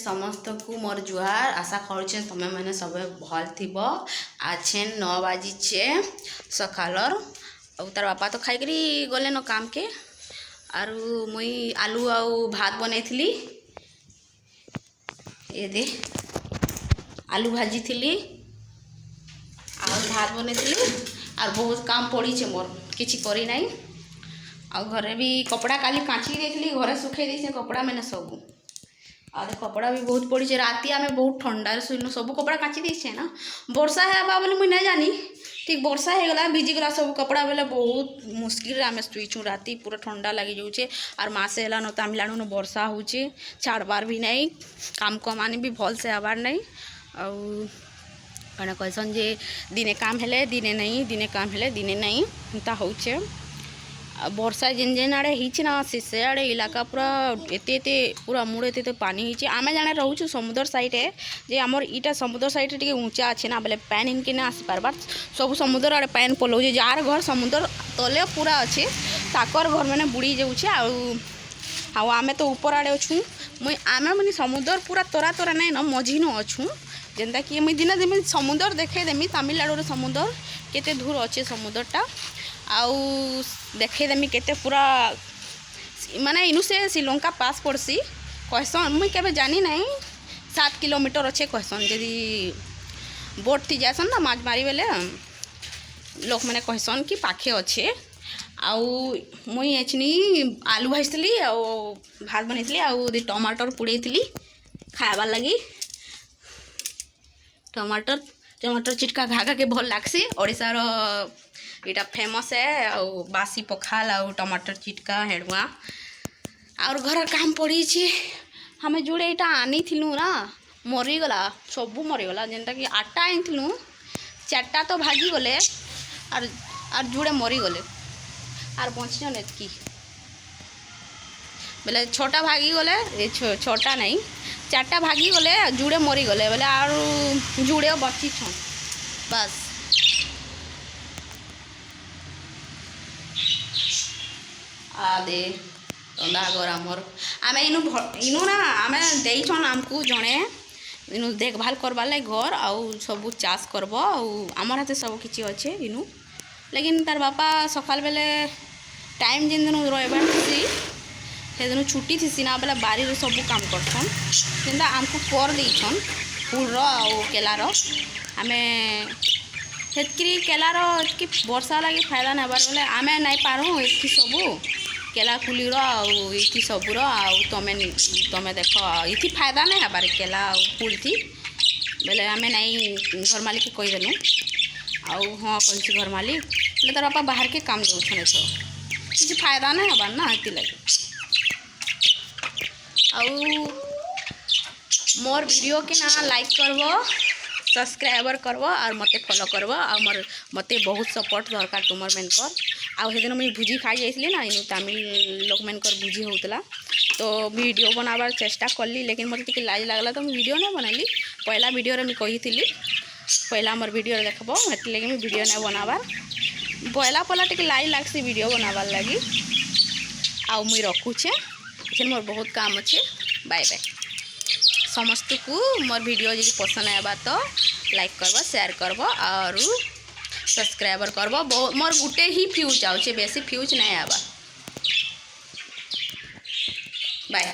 समस्त को मोर जुहार। आशा करुचे तुम मैंने सब भल थी। आज 9 बाजिचे सकालर तार बापा तो खाई गले न काम के आरु मुई आलू आउ भात बनई थी। ये दे आलू भाजी थी और भात बनई थी और बहुत काम पड़ी मोर किसी करी नहीं। आ घरे भी कपड़ा काली काची देती घरे सुखे दी कपड़ा मैंने सब और कपड़ा भी बहुत पड़ी। राति आम बहुत ठंडा शुनु सब कपड़ा काची देचे ना वर्षा है बोले मुझे नहीं जानी ठीक वर्षा हो गला भिजिगला सब कपड़ा बेले बहुत मुश्किल आम शुईचु राति पूरा ठंडा लगी जाऊे और मासे है न तामिलनाडु न वर्षा हो छाड़बार भी नहीं काम कमानी भी भल से आबार नहीं। कण कहसन जे दिने काम हेले दिने नहीं दिने काम हेले दिने नहीं एंता होचे। वर्षा जेन जेन आड़े ही ना से आड़े इलाका पूरा एते पूरा मुड़ एते पानी ही आम जाने रोचु समुद्र साइड है जे आमर इटा समुद्र साइड टे ऊँचा अच्छे ना बोले पैन इनके ना आसी पार्बार सब समुद्र आड़े पैन पलाऊे जार घर समुद्र तले पूरा अच्छे ताकर घर मैंने बुड़ी जाऊे आमे तो ऊपर आड़े अच्छू मुई आमे मैंने समुद्र पूरा तोरा तोरा नहीं न मझी न अच्छू जेनता कि मुई दिने दिन समुद्र देखे देमी तमिलनाडु समुद्र केते दूर अच्छे समुद्रटा आउ देखे देमी केते पूरा माने इनु से श्रीलंका पास पड़सी कहसन मुई केबे जानी नहीं 7 किलोमीटर अच्छे कहसन यदि बोट थी जासन ना माछ मारी बेले लोक मैंने कहसन कि पाखे अच्छे। आउ मुई एचनी आलू भाजती आउ भात बनई आउ टमाटर पुड़े खाबार लगी टमाटर चिटका घाघा के भल लागसी ओडिशार इटा फेमस है आउ बासी पखाल आउ टमाटर चिटका हेड़ुआ और घर काम पड़ी हमें जुड़े इटा आनी थिलु ना मरीगला सबू मरीगला जेनटा कि 8टा आनी थिलु 4टा तो भागी गले और जुड़े मरीगले और बचन एतकी बोले 6टा भागी गले 6टा नहीं 4टा भागी गले जुड़े मरी गले बोले और जुड़े बची छन बस। आदे घर आमर आम इनु ना आम देछन आमको जड़े इनु देखभाल करवार लगे घर आउ सब चाष करब आमर हाथ सब किसी अच्छे इनु लेकिन तार बापा सकाल बेले टाइम जेन दिन रविवार थी से दिन छुट्टी थी ना बोले बारी सब काम करसन जेनता आमको कर देछन फूल आउ केलार आमे हेतकी केलार कि वर्षा लगी फायदा नाबार बोले आमे नहीं पारूँ एतकी सबू केला फुलीर आउी सबूर तुम देख ये फायदा नहीं हबार केला फुल थी बोले आमे नहीं घर मालिक के कहीदेलु आउ हाँ कही घर मालिक बोले तार बापा बाहर के काम जाऊन किसी फायदा नहीं हबार ना ये लगे। आउ मोर वीडियो के ना लाइक करब सब्सक्राइबर करब और मते फॉलो करब और मते बहुत सपोर्ट दरकार तुम मेनकर आउ दिन मुझे भुजी खाई जाइली ना इन तमिल लोक मेनकर भुजी होता तो वीडियो बनाबार चेष्टा कली लेकिन मतलब टी लाज लगला तो वीडियो नहीं बनैली पहला वीडियो रे कही पहला मोर वीडियो देखब ये लगे वीडियो नहीं बनाबार पहला टी लाज लगसी वीडियो बनाबार लगी आउ मुई रखुचे मोर बहुत काम अच्छे। बाय बाय समस्त को मोर वीडियो जी पसंद आएगा तो लाइक करब शेयर करब और सब्सक्राइबर करब मोर गुटे ही फ्यूज आउे बेसी फ्यूज नहीं आवा। बाय।